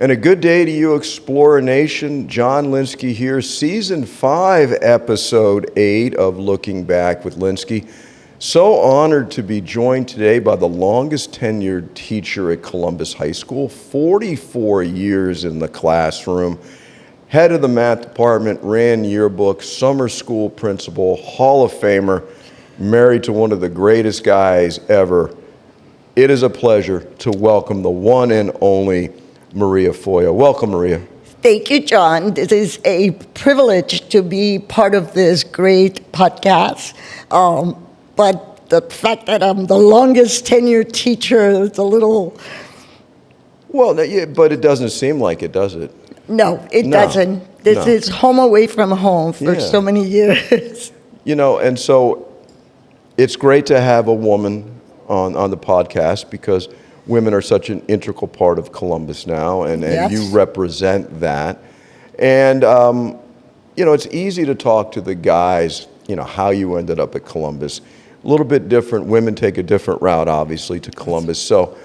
And a good day to you, Explorer Nation. John Lynskey here, Season 5, Episode 8 of Looking Back with Lynskey. So honored to be joined today by the longest tenured teacher at Columbus High School, 44 years in the classroom, head of the math department, ran yearbook, summer school principal, Hall of Famer, married to one of the greatest guys ever. It is a pleasure to welcome the one and only Mari Rams-Foyo. Welcome, Maria. Thank you, John. This is a privilege to be part of this great podcast. But the fact that I'm the longest tenured teacher is a little... Well, yeah, but it doesn't seem like it, does it? No, it doesn't. This is home away from home for so many years. You know, and so it's great to have a woman on the podcast because women are such an integral part of Columbus now, and you represent that. And, you know, it's easy to talk to the guys, you know, how you ended up at Columbus. A little bit different. Women take a different route, obviously, to Columbus. So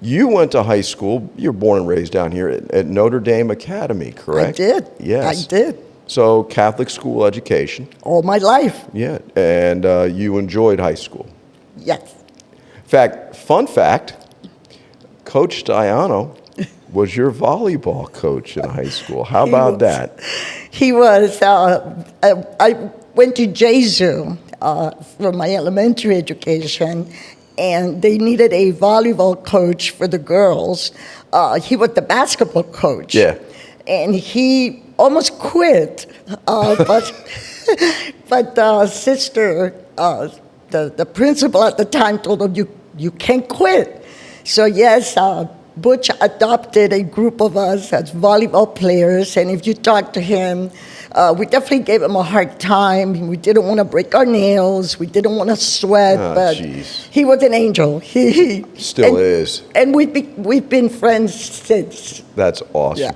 you went to high school. You were born and raised down here at Notre Dame Academy, correct? I did. Yes. I did. So Catholic school education. All my life. Yeah. And you enjoyed high school. Yes. In fact, fun fact, Coach Diano was your volleyball coach in high school. How about that? He was. I went to Jesu for my elementary education, and they needed a volleyball coach for the girls. He was the basketball coach. Yeah. And he almost quit, but sister, the principal at the time told him, you can't quit. So yes, Butch adopted a group of us as volleyball players, and if you talk to him, we definitely gave him a hard time. We didn't want to break our nails. We didn't want to sweat, but he was an angel. He still is. And we've been friends since. That's awesome. Yeah.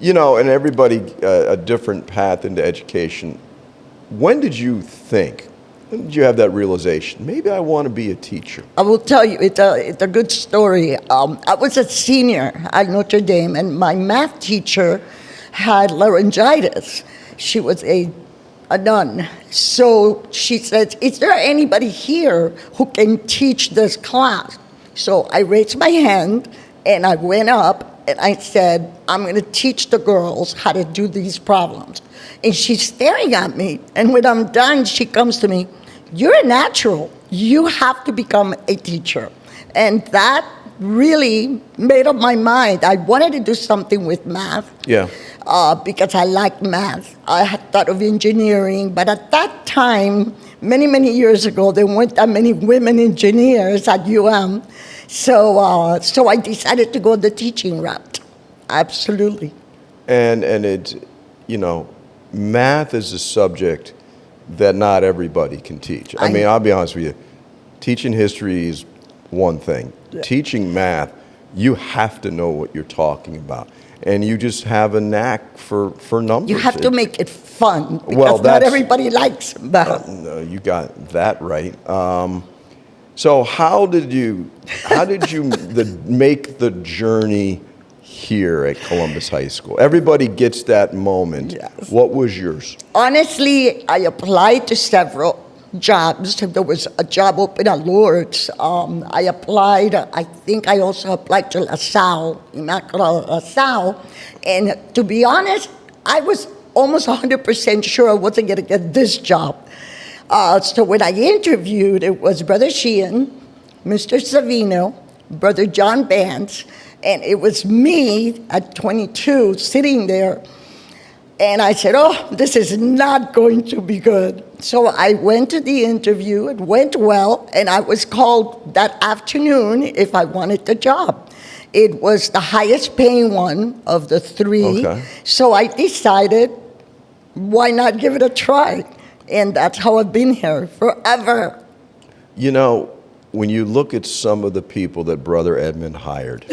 You know, and everybody, a different path into education. When did you think? When did you have that realization? Maybe I want to be a teacher. I will tell you, it's a good story. I was a senior at Notre Dame, and my math teacher had laryngitis. She was a nun. So she said, is there anybody here who can teach this class? So I raised my hand, and I went up, and I said, I'm going to teach the girls how to do these problems. And she's staring at me, and when I'm done, she comes to me, you're a natural. You have to become a teacher. And that really made up my mind. I wanted to do something with math. Yeah. Because I liked math. I had thought of engineering, but at that time, many, many years ago, there weren't that many women engineers at UM. So I decided to go the teaching route. Absolutely. And it, you know, math is a subject that not everybody can teach. I mean, I'll be honest with you. Teaching history is one thing. Yeah. Teaching math, you have to know what you're talking about. And you just have a knack for numbers. You have to make it fun because not everybody likes math. No, you got that right. So how did you make the journey here at Columbus High School? Everybody gets that moment. Yes. What was yours? Honestly, I applied to several jobs. There was a job open at Lourdes. I applied. I think I also applied to LaSalle, Immaculate LaSalle. And to be honest, I was almost 100% sure I wasn't going to get this job. So when I interviewed, it was Brother Sheehan, Mr. Savino, Brother John Vance, and it was me at 22 sitting there. And I said, oh, this is not going to be good. So I went to the interview. It went well, and I was called that afternoon if I wanted the job. It was the highest paying one of the three. Okay. So I decided, why not give it a try? And that's how I've been here forever. You know, when you look at some of the people that Brother Edmund hired,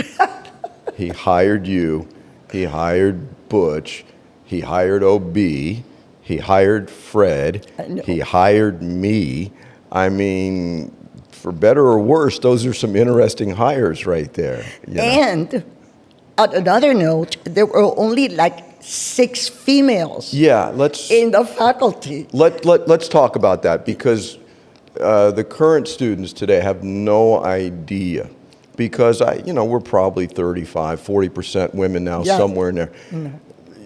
he hired you, he hired Butch, he hired OB, he hired Fred, he hired me. I mean, for better or worse, those are some interesting hires right there. You know? And on another note, there were only like 6 females Yeah, in the faculty. let's talk about that because the current students today have no idea because we're probably 35-40% women now, Yeah. somewhere in there.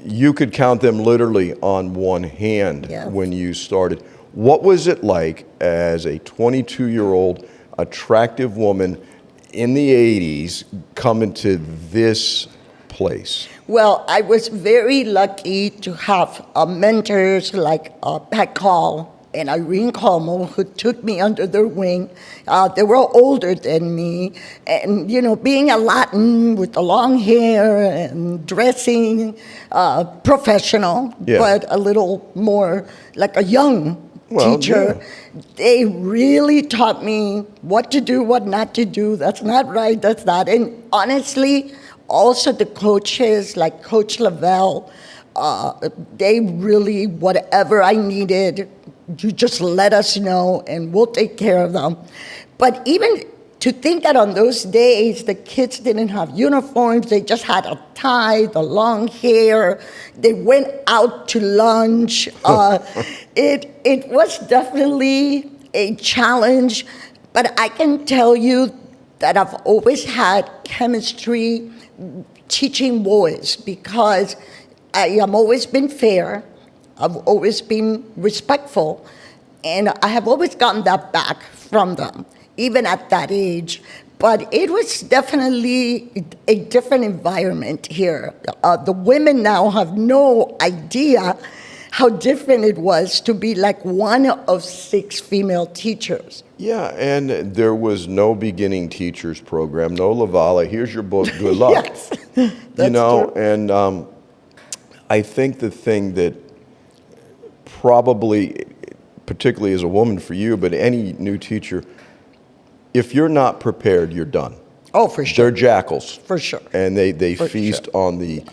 You could count them literally on one hand Yes. when you started. What was it like as a 22-year-old attractive woman in the 80s coming to this place? Well, I was very lucky to have mentors like Pat Call and Irene Como, who took me under their wing. They were older than me. And, being a Latin with the long hair and dressing professional, Yeah. but a little more like a young teacher, yeah. they really taught me what to do, what not to do. That's not right, that's not. And honestly, also the coaches like Coach Lavelle, they really, whatever I needed, you just let us know and we'll take care of them. But even to think that on those days, the kids didn't have uniforms, they just had a tie, the long hair, they went out to lunch. It was definitely a challenge, but I can tell you that I've always had chemistry teaching boys because I have always been fair, I've always been respectful, and I have always gotten that back from them, even at that age. But it was definitely a different environment here. The women now have no idea how different it was to be like one of 6 female teachers. Yeah, and there was no beginning teachers program, no Lavala. Here's your book, good luck. Yes, that's true. true. And I think the thing that probably, particularly as a woman for you, but any new teacher, if you're not prepared, you're done. Oh, for sure. They're jackals. For sure. And they For feast sure. on the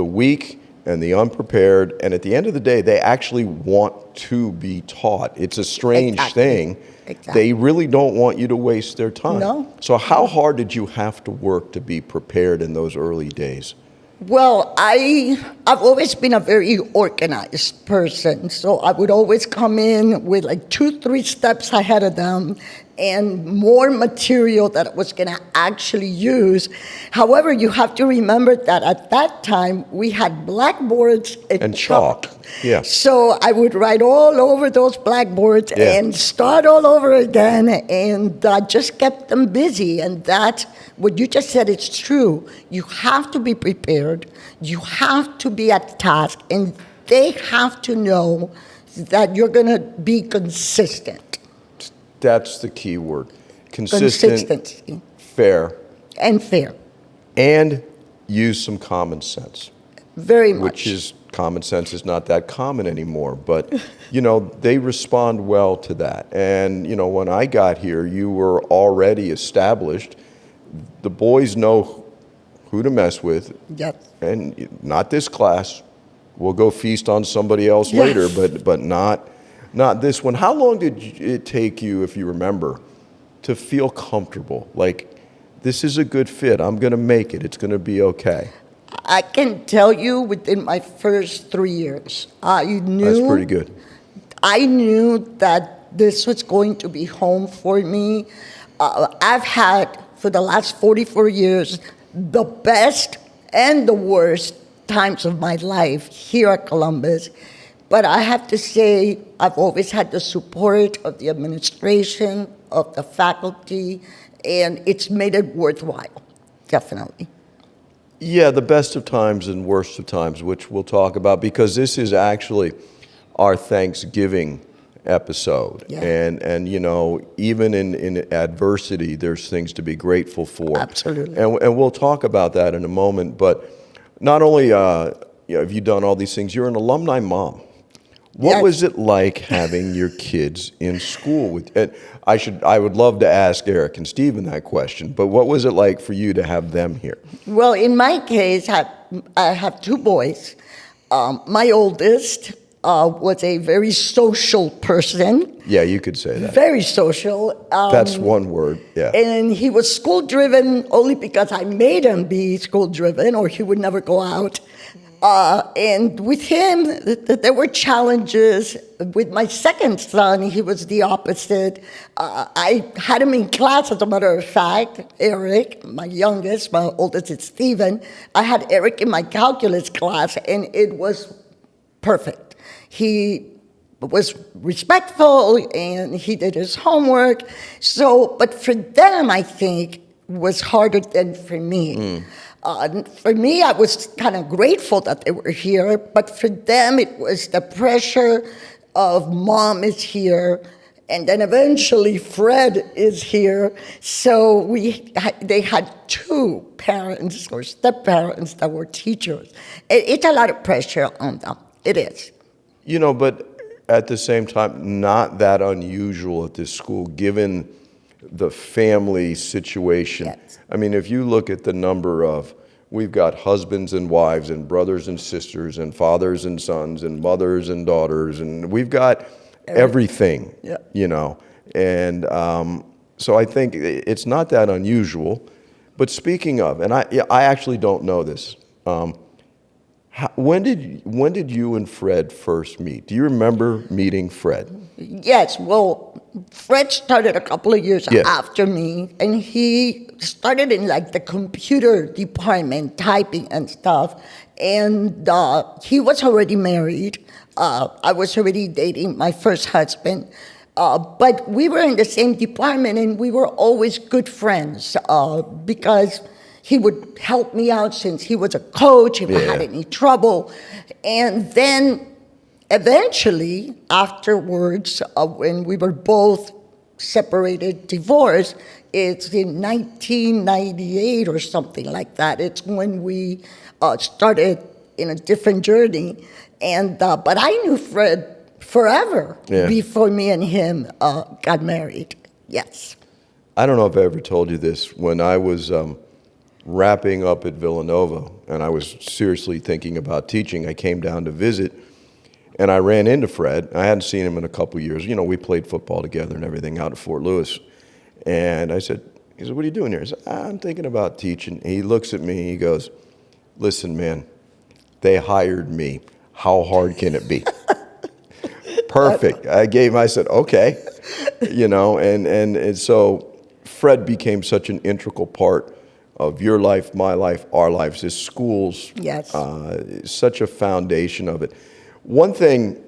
weak and the unprepared. And at the end of the day, they actually want to be taught. It's a strange Exactly. thing. Exactly. They really don't want you to waste their time. No. So how hard did you have to work to be prepared in those early days? Well, I've always been a very organized person, so I would always come in with like 2-3 steps ahead of them and more material that I was going to actually use. However, you have to remember that at that time we had blackboards and chalk. Yeah. So I would write all over those blackboards Yeah. and start all over again, and just kept them busy. And that, what you just said, it's true. You have to be prepared. You have to be at task, and they have to know that you're going to be consistent. That's the key word. Consistent, Consistency fair, and fair. and use some common sense. Very much. Which is, common sense is not that common anymore, but they respond well to that. And when I got here, you were already established. The boys know who to mess with, Yes. and not this class. We'll go feast on somebody else Yes. later, but not this one. How long did it take you, if you remember, to feel comfortable? Like, this is a good fit. I'm going to make it. It's going to be okay. I can tell you within my first 3 years, I knew. That's pretty good. I knew that this was going to be home for me. I've had, for the last 44 years, the best and the worst times of my life here at Columbus. But I have to say, I've always had the support of the administration, of the faculty, and it's made it worthwhile, definitely. Yeah, the best of times and worst of times, which we'll talk about, because this is actually our Thanksgiving episode. Yeah. And even in adversity, there's things to be grateful for. Absolutely. And we'll talk about that in a moment. But not only have you done all these things, you're an alumni mom. What Yes. was it like having your kids in school with? And I would love to ask Eric and Stephen that question, but what was it like for you to have them here? Well, in my case, I have 2 boys. My oldest was a very social person, Yeah, you could say that. very social. That's one word, yeah. And he was school-driven only because I made him be school-driven, or he would never go out. And with him, there were challenges. With my second son, he was the opposite. I had him in class, as a matter of fact, Eric, my youngest, my oldest is Stephen. I had Eric in my calculus class, and it was perfect. He was respectful, and he did his homework. So, but for them, I think, was harder than for me. For me, I was kind of grateful that they were here, but for them, it was the pressure of mom is here, and then eventually Fred is here. So they had two parents or step-parents that were teachers. It's a lot of pressure on them. It is. You know, but at the same time, not that unusual at this school, given the family situation. Yes. I mean, if you look at the number of, we've got husbands and wives and brothers and sisters and fathers and sons and mothers and daughters, and we've got everything, Yeah. you know. And so I think it's not that unusual. But speaking of, and I actually don't know this, when did you and Fred first meet? Do you remember meeting Fred? Yes, well, Fred started a couple of years Yes. after me, and he started in like the computer department, typing and stuff. And he was already married. I was already dating my first husband. But we were in the same department, and we were always good friends because he would help me out since he was a coach if I had any trouble. And then eventually, afterwards, when we were both separated, divorced, it's in 1998 or something like that. It's when we started in a different journey. And but I knew Fred forever before me and him got married. Yes. I don't know if I ever told you this. When I was wrapping up at Villanova, and I was seriously thinking about teaching, I came down to visit, and I ran into Fred. I hadn't seen him in a couple years. You know, we played football together and everything out at Fort Lewis. And he said, what are you doing here? I said, I'm thinking about teaching. He looks at me, he goes, listen, man, they hired me. How hard can it be? Perfect. I said, okay. You know, and so Fred became such an integral part of your life, my life, our lives, his schools. Yes. Such a foundation of it. One thing,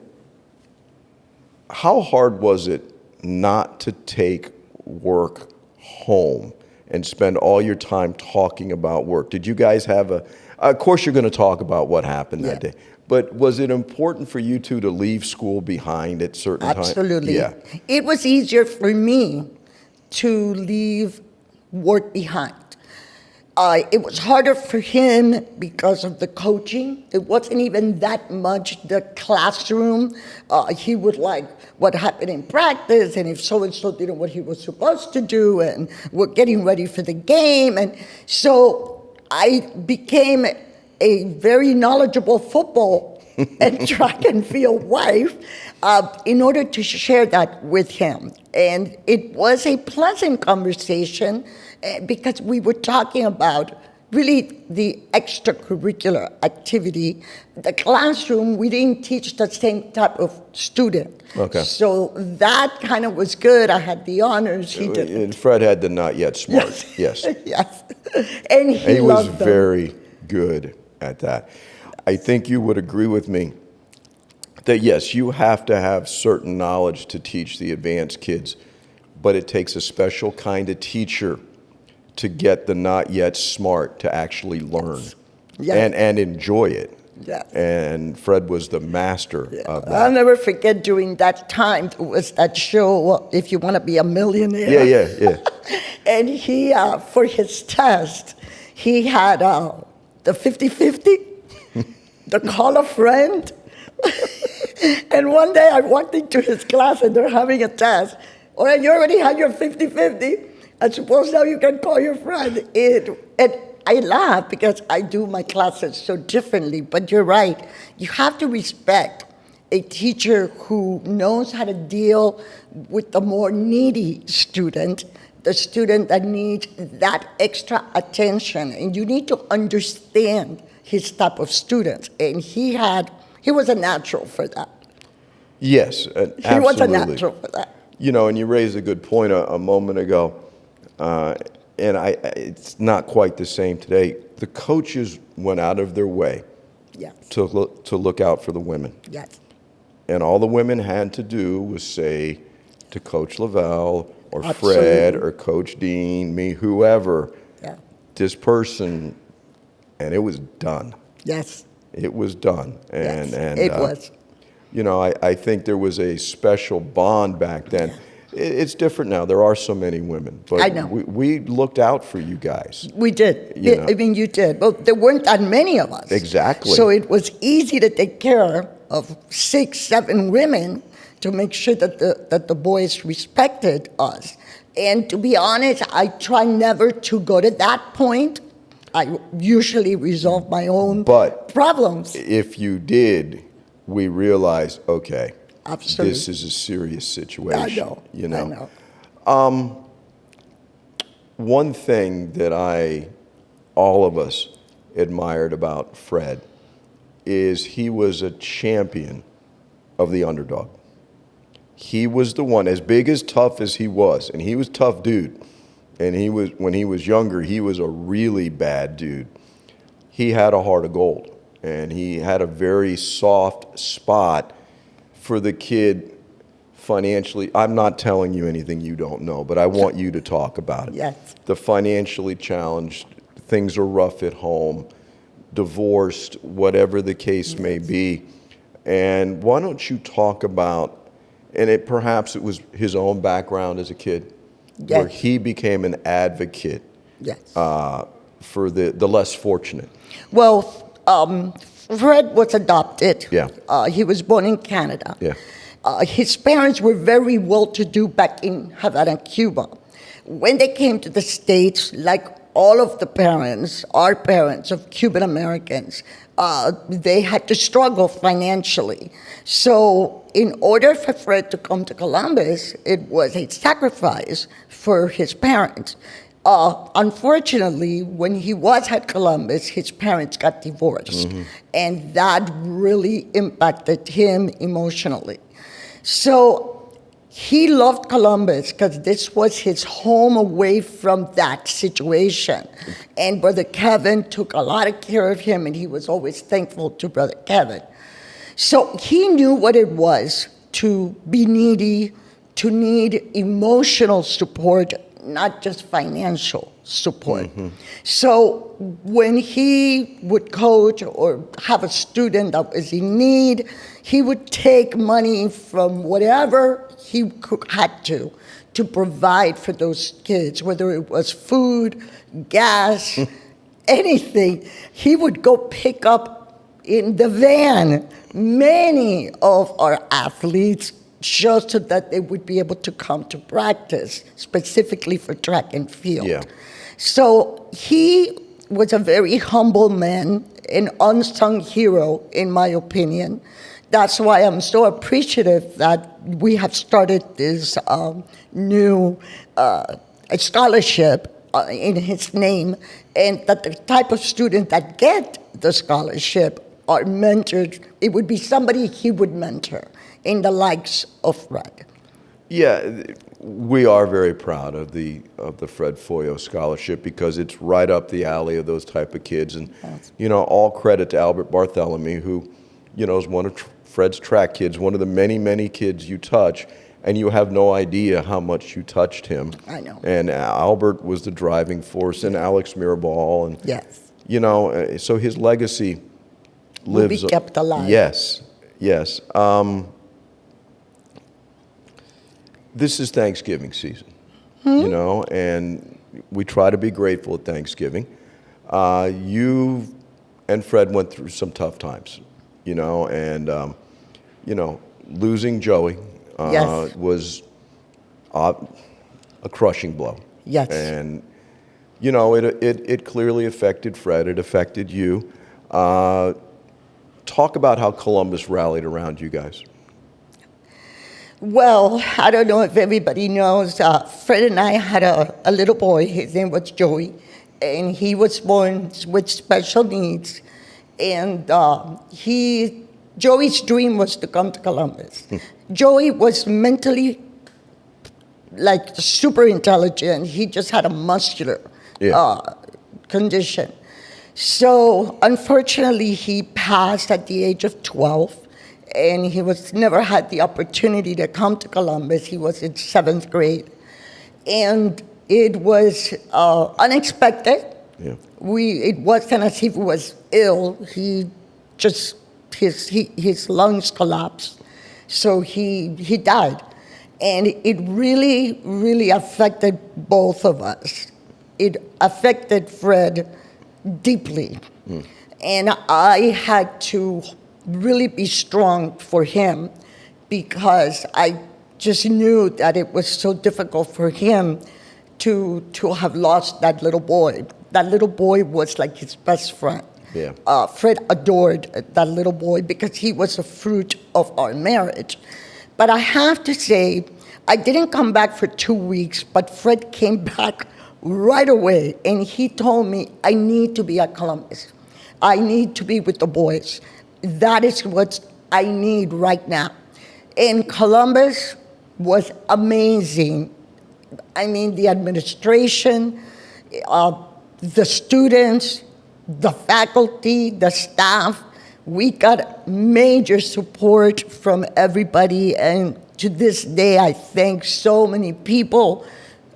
how hard was it not to take work home and spend all your time talking about work? Did you guys have of course you're going to talk about what happened that day, but was it important for you two to leave school behind at certain times? Absolutely. Yeah. It was easier for me to leave work behind. It was harder for him because of the coaching. It wasn't even that much the classroom. He would like what happened in practice, and if so-and-so didn't what he was supposed to do, and we're getting ready for the game. And so I became a very knowledgeable football and track and field wife in order to share that with him. And it was a pleasant conversation because we were talking about really the extracurricular activity. The classroom, we didn't teach the same type of student. Okay. So that kind of was good. I had the honors. He did. And Fred had the not yet smart. Yes. Yes. And he was loved them. very good at that. I think you would agree with me that yes, you have to have certain knowledge to teach the advanced kids, but it takes a special kind of teacher to get the not yet smart to actually learn and enjoy it. Yes. And Fred was the master of that. I'll never forget during that time, there was that show, If You Want to Be a Millionaire. Yeah. And he, for his test, he had the 50-50, the call a friend. And one day I walked into his class and they're having a test. All right, you already had your 50-50. I suppose now you can call your friend. And I laugh because I do my classes so differently, but you're right. You have to respect a teacher who knows how to deal with the more needy student, the student that needs that extra attention. And you need to understand his type of students. And he was a natural for that. Yes, absolutely. He was a natural for that. You know, and you raised a good point a moment ago, and it's not quite the same today. The coaches went out of their way Yes. to look out for the women. Yes. And all the women had to do was say to Coach Lavelle or Absolutely. Fred or Coach Dean, me, whoever, Yeah. this person, and it was done. Yes. It was done. Yes. And It was. You know, I think there was a special bond back then. It's different now. There are so many women. But I know. we looked out for you guys. We did. You know. I mean, you did. But there weren't that many of us. Exactly. So it was easy to take care of 6, 7 women to make sure that the boys respected us. And to be honest, I try never to go to that point. I usually resolve my own But problems. if you did, we realized, okay, Absolutely. this is a serious situation. I know. You know. I know. One thing that all of us admired about Fred is he was a champion of the underdog. He was the one, as big as tough as he was, and he was a tough dude. And when he was younger, he was a really bad dude. He had a heart of gold, and he had a very soft spot for the kid financially. I'm not telling you anything you don't know, but I want you to talk about it. Yes. The financially challenged, things are rough at home, divorced, whatever the case may be. And why don't you talk about, and perhaps it was his own background as a kid, where Yes. he became an advocate Yes. for the less fortunate. Well, Fred was adopted. Yeah. He was born in Canada. Yeah. His parents were very well-to-do back in Havana, Cuba. When they came to the States, like all of the parents, our parents of Cuban Americans, they had to struggle financially. So in order for Fred to come to Columbus, it was a sacrifice for his parents. Unfortunately, when he was at Columbus, his parents got divorced. And that really impacted him emotionally. So he loved Columbus because this was his home away from that situation. And Brother Kevin took a lot of care of him, and he was always thankful to Brother Kevin. So he knew what it was to be needy, to need emotional support, not just financial support. So when he would coach or have a student that was in need, he would take money from whatever he had to provide for those kids, whether it was food, gas, anything. He would go pick up in the van many of our athletes just so that they would be able to come to practice, specifically for track and field. Yeah. So he was a very humble man, an unsung hero, in my opinion. That's why I'm so appreciative that we have started this new scholarship in his name, and that the type of student that get the scholarship are mentored. It would be somebody he would mentor in the likes of Fred. Yeah, we are very proud of the Fred Foyo Scholarship because it's right up the alley of those type of kids. And, you know, all credit to Albert Bartholomew, who, you know, is one of Fred's track kids, one of the many, many kids you touch, and you have no idea how much you touched him. I know. And Albert was the driving force, and Alex Mirabal. And, Yes. you know, so his legacy Will lives. be kept alive. Yes, yes. This is Thanksgiving season, you know, and we try to be grateful at Thanksgiving. You and Fred went through some tough times, you know, and, you know, losing Joey Yes. was a crushing blow. Yes. And, you know, it clearly affected Fred. It affected you. talk about how Columbus rallied around you guys. Well, I don't know if everybody knows, Fred and I had a little boy. His name was Joey, and he was born with special needs. And Joey's dream was to come to Columbus. Joey was mentally super intelligent. He just had a muscular condition. So unfortunately, he passed at the age of 12, and he never had the opportunity to come to Columbus. He was in 7th grade, and it was unexpected. Yeah. It wasn't as if he was ill. His lungs collapsed, so he died, and it really, really affected both of us. It affected Fred deeply, and I had to really be strong for him because I just knew that it was so difficult for him to have lost that little boy. That little boy was like his best friend. Yeah. Fred adored that little boy because he was a fruit of our marriage. But I have to say, I didn't come back for 2 weeks, but Fred came back right away, and he told me, I need to be at Columbus. I need to be with the boys. That is what I need right now. And Columbus was amazing. I mean, the administration, the students, the faculty, the staff, we got major support from everybody, and to this day, I thank so many people,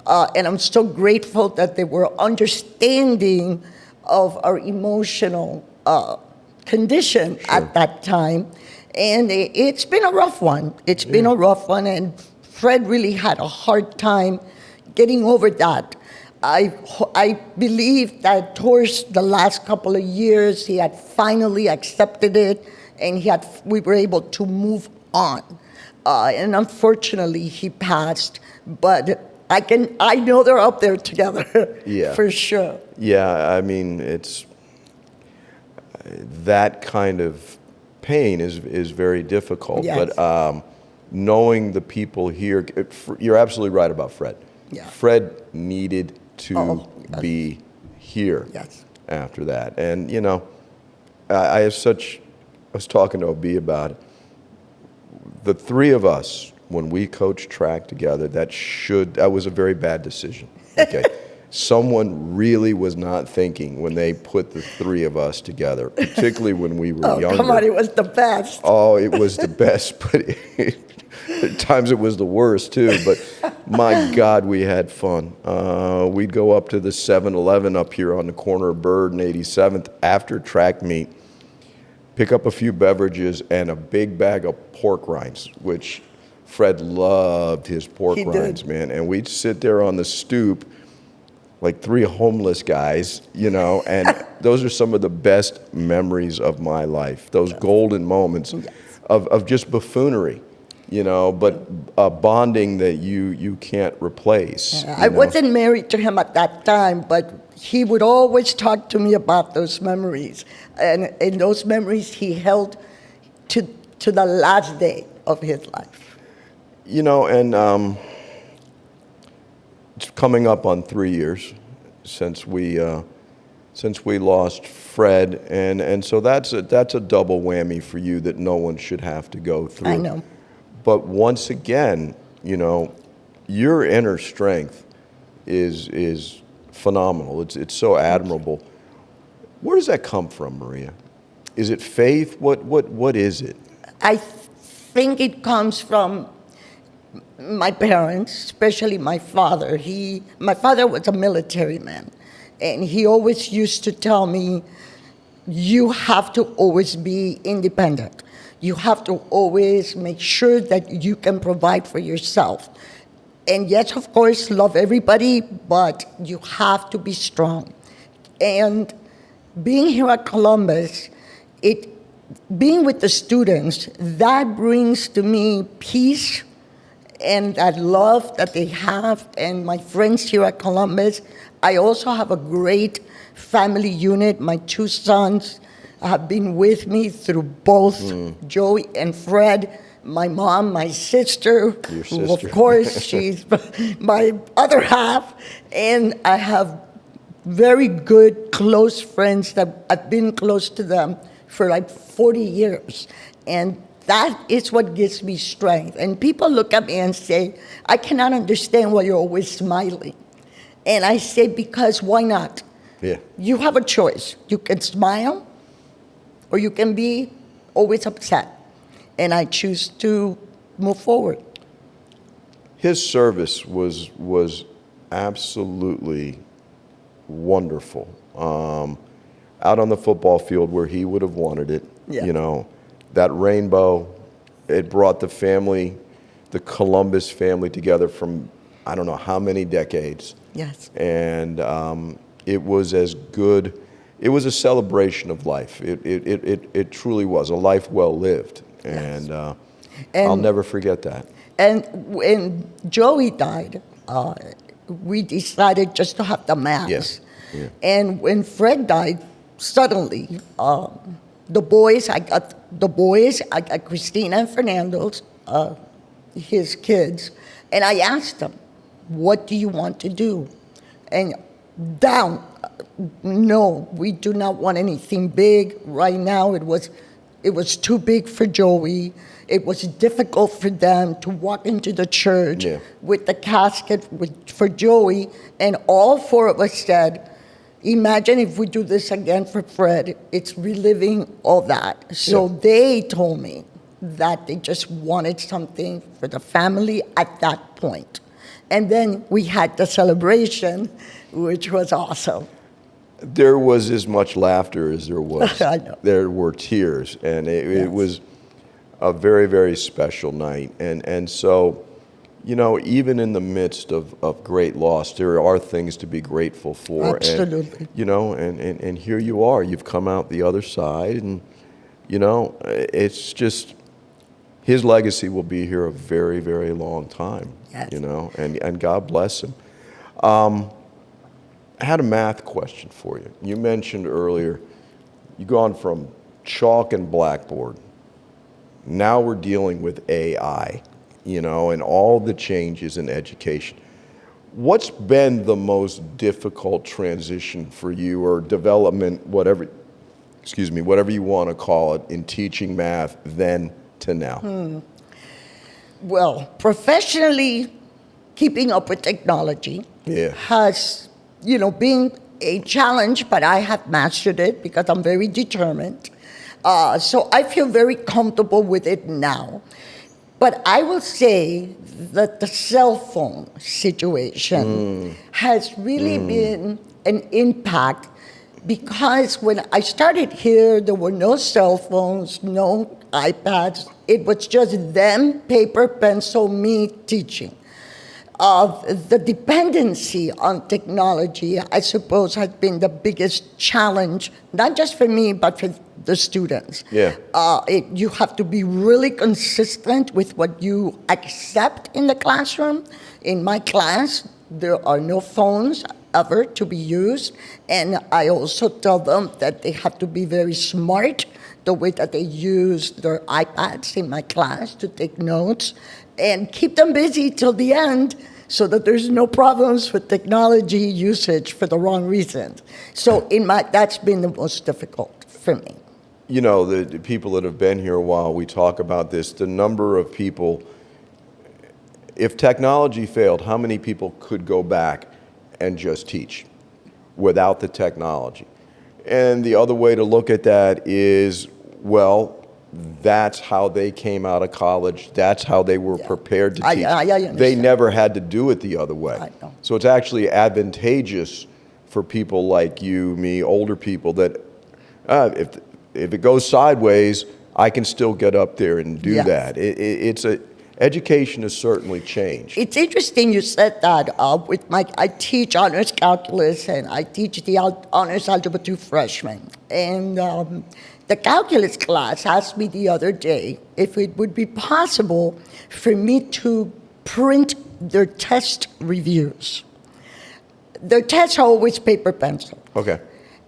and I'm so grateful that they were understanding of our emotional condition at that time, and it's been a rough one. It's been a rough one, and Fred really had a hard time getting over that. I believe that towards the last couple of years, he had finally accepted it, and we were able to move on. And unfortunately, he passed. But I know they're up there together, for sure. Yeah, I mean, it's that kind of pain is very difficult. Yes. But knowing the people here, you're absolutely right about Fred. Yeah. Fred needed to be here after that. And, you know, I was talking to OB about it. The three of us, when we coached track together, that was a very bad decision. Okay. Someone really was not thinking when they put the three of us together, particularly when we were younger. Come on, it was the best. Oh, it was the best, but at times it was the worst too. But my God, we had fun. We'd go up to the 7-Eleven up here on the corner of Bird and 87th after track meet, pick up a few beverages and a big bag of pork rinds, which Fred loved his pork rinds, man. And we'd sit there on the stoop like three homeless guys, you know, and those are some of the best memories of my life, those golden moments of just buffoonery, you know, but bonding that you can't replace. I wasn't married to him at that time, but he would always talk to me about those memories. And those memories he held to the last day of his life. You know, and it's coming up on 3 years since we lost Fred, and so that's a double whammy for you that no one should have to go through. I know. But once again, you know, your inner strength is phenomenal. It's so admirable. Where does that come from, Maria? Is it faith? What is it? I think it comes from my parents, especially my father. My father was a military man, and he always used to tell me, you have to always be independent. You have to always make sure that you can provide for yourself. And yes, of course, love everybody, but you have to be strong. And being here at Columbus, being with the students, that brings to me peace and that love that they have, and my friends here at Columbus. I also have a great family unit. My two sons have been with me through both Joey and Fred. My mom, my sister, Your who sister. of course, she's my other half. And I have very good, close friends that I've been close to them for like 40 years. And that is what gives me strength. And people look at me and say, I cannot understand why you're always smiling. And I say, because why not? Yeah. You have a choice. You can smile or you can be always upset. And I choose to move forward. His service was absolutely wonderful. Out on the football field where he would have wanted it, Yeah. you know, that rainbow, it brought the family, the Columbus family together from I don't know how many decades. Yes. And it was as good. It was a celebration of life. It truly was a life well lived. And I'll never forget that. And when Joey died, we decided just to have the mass. Yes. Yeah. And when Fred died, suddenly, the boys, I got Christina and Fernando's, his kids, and I asked them, what do you want to do? And no, we do not want anything big. Right now, it was too big for Joey. It was difficult for them to walk into the church with the casket for Joey. And all four of us said, imagine if we do this again for Fred. It's reliving all that. So they told me that they just wanted something for the family at that point. And then we had the celebration, which was awesome. There was as much laughter as there was. I know. There were tears, and it was a very, very special night. And so, you know, even in the midst of great loss, there are things to be grateful for. Absolutely. And, you know, and here you are. You've come out the other side, and, you know, it's just, his legacy will be here a very, very long time. Yes. You know, and God bless him. I had a math question for you. You mentioned earlier, you've gone from chalk and blackboard. Now we're dealing with AI, you know, and all the changes in education. What's been the most difficult transition for you, or development, whatever you want to call it, in teaching math then to now? Well, professionally, keeping up with technology has, you know, been a challenge, but I have mastered it because I'm very determined. So I feel very comfortable with it now. But I will say that the cell phone situation has really been an impact, because when I started here, there were no cell phones, no iPads. It was just them, paper, pencil, me teaching. The dependency on technology, I suppose, has been the biggest challenge, not just for me, but for the students. Yeah. You have to be really consistent with what you accept in the classroom. In my class, there are no phones ever to be used, and I also tell them that they have to be very smart the way that they use their iPads in my class to take notes, and keep them busy till the end so that there's no problems with technology usage for the wrong reasons. So that's been the most difficult for me. You know, the people that have been here a while, we talk about this, the number of people, if technology failed, how many people could go back and just teach without the technology? And the other way to look at that is, well, that's how they came out of college. That's how they were prepared to teach. I understand. They never had to do it the other way. I know. So it's actually advantageous for people like you, me, older people, that if it goes sideways, I can still get up there and do that. Education has certainly changed. It's interesting you said that. I teach honors calculus, and I teach the honors algebra 2 freshmen. And the calculus class asked me the other day if it would be possible for me to print their test reviews. Their tests are always paper pencil. Okay.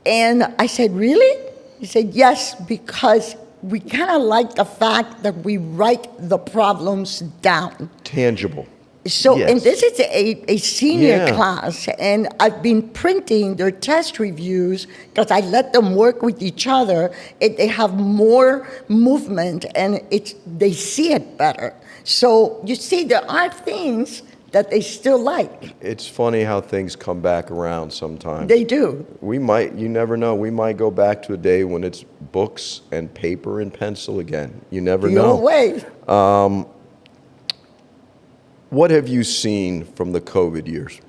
And I said, really? He said, yes, because we kind of like the fact that we write the problems down. Tangible. So, Yes. and this is a senior Yeah. class, and I've been printing their test reviews because I let them work with each other. They have more movement, and they see it better. So you see, there are things that they still like. It's funny how things come back around sometimes. They do. You never know, we might go back to a day when it's books and paper and pencil again. You never The know. old way. What have you seen from the COVID years?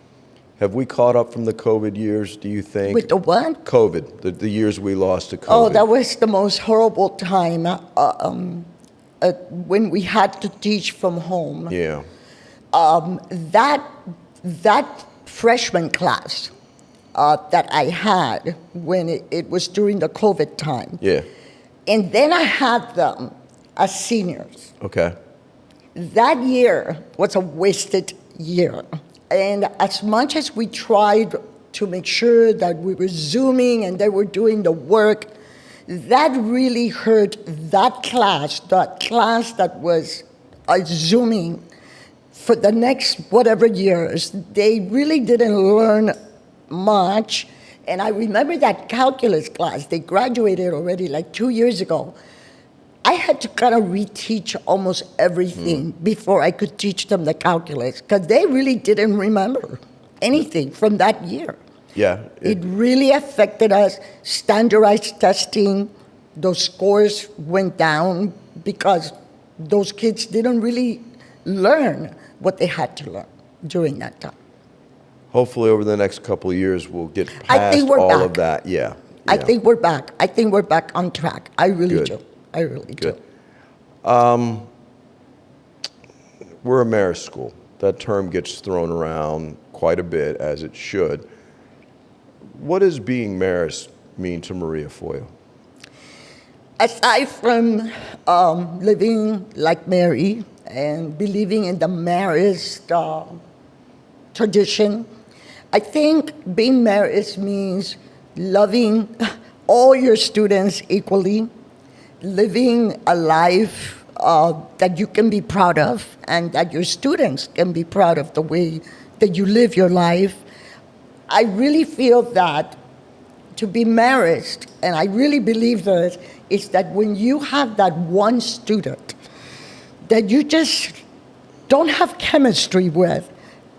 Have we caught up from the COVID years, do you think? With the what? COVID, the years we lost to COVID. Oh, that was the most horrible time when we had to teach from home. Yeah. That freshman class that I had when it was during the COVID time. Yeah. And then I had them as seniors. Okay. That year was a wasted year. And as much as we tried to make sure that we were Zooming and they were doing the work, that really hurt that class that was Zooming for the next whatever years. They really didn't learn much. And I remember that calculus class, they graduated already like 2 years ago. I had to kind of reteach almost everything before I could teach them the calculus because they really didn't remember anything from that year. Yeah. It really affected us. Standardized testing, those scores went down because those kids didn't really learn what they had to learn during that time. Hopefully over the next couple of years we'll get I past think we're all back. of that. Yeah. I Yeah. think we're back. I think we're back on track. I really Good. do. I really Good. do. We're a Marist school. That term gets thrown around quite a bit, as it should. What does being Marist mean to Maria Foyo? Aside from living like Mary and believing in the Marist tradition, I think being Marist means loving all your students equally, living a life that you can be proud of and that your students can be proud of the way that you live your life. I really feel that to be Marist, and I really believe this, is that when you have that one student that you just don't have chemistry with,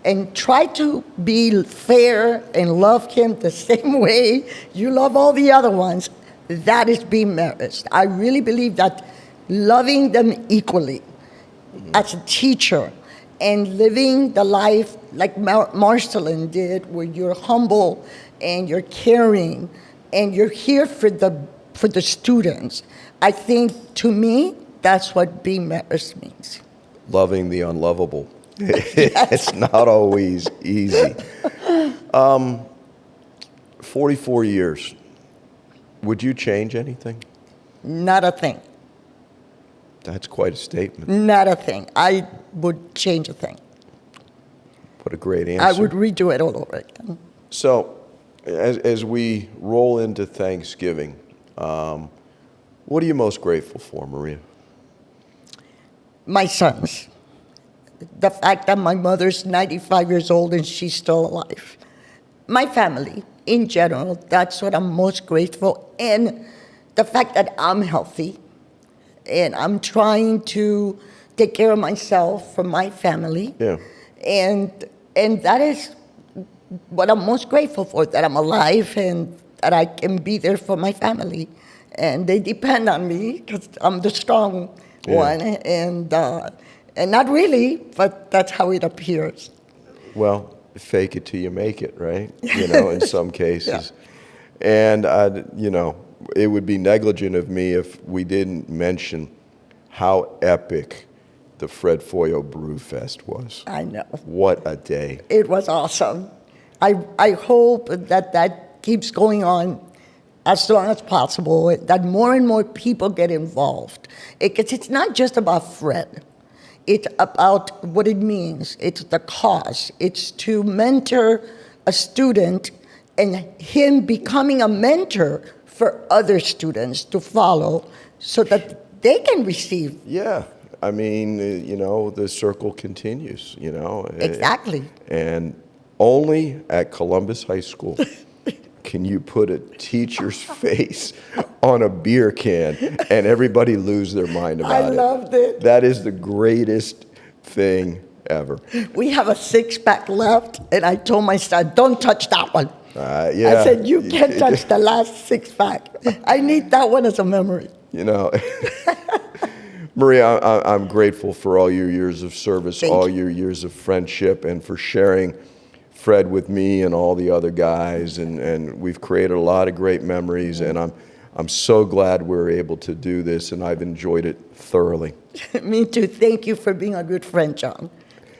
and try to be fair and love him the same way you love all the other ones, that is being Marist. I really believe that loving them equally as a teacher and living the life like Marcelin did, where you're humble and you're caring and you're here for the students. I think, to me, that's what being Marist means. Loving the unlovable. It's not always easy. 44 years. Would you change anything? Not a thing. That's quite a statement. Not a thing. I would change a thing. What a great answer. I would redo it all over again. So, as we roll into Thanksgiving, what are you most grateful for, Maria? My sons. The fact that my mother's 95 years old and she's still alive. My family, in general, that's what I'm most grateful. And the fact that I'm healthy and I'm trying to take care of myself for my family. Yeah. And that is what I'm most grateful for, that I'm alive and that I can be there for my family. And they depend on me because I'm the strong one. And not really, but that's how it appears. Well, fake it till you make it, right? You know, in some cases. And, it would be negligent of me if we didn't mention how epic the Fred Foyo Brew Fest was. I know. What a day. It was awesome. I hope that keeps going on as long as possible, that more and more people get involved. Because it's not just about Fred. It's about what it means. It's the cause. It's to mentor a student and him becoming a mentor for other students to follow so that they can receive. Yeah. I mean, the circle continues, Exactly. And only at Columbus High School can you put a teacher's face on a beer can and everybody lose their mind about it. I loved it. That is the greatest thing ever. We have a 6-pack left, and I told my son, don't touch that one. Yeah. I said, you can't touch the last 6-pack. I need that one as a memory. Maria, I'm grateful for all your years of service, Thank all you. your years of friendship, and for sharing Fred with me and all the other guys. And we've created a lot of great memories, and I'm so glad we're able to do this, and I've enjoyed it thoroughly. Me too. Thank you for being a good friend, John.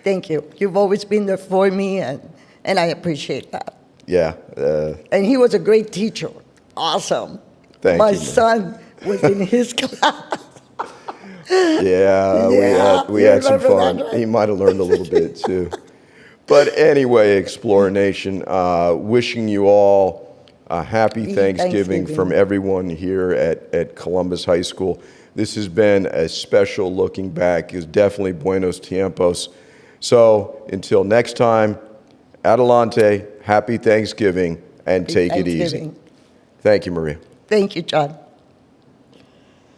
Thank you. You've always been there for me, and I appreciate that. Yeah. And he was a great teacher. Awesome. Thank My you, man. son was in his class. Yeah, we you had some remember fun. that, right? He might have learned a little bit too. But anyway, Explorer Nation, wishing you all a happy Thanksgiving from everyone here at Columbus High School. This has been a special looking back. It's definitely buenos tiempos. So until next time, adelante, happy Thanksgiving, and take it easy. Thanksgiving. Thank you, Maria. Thank you, John.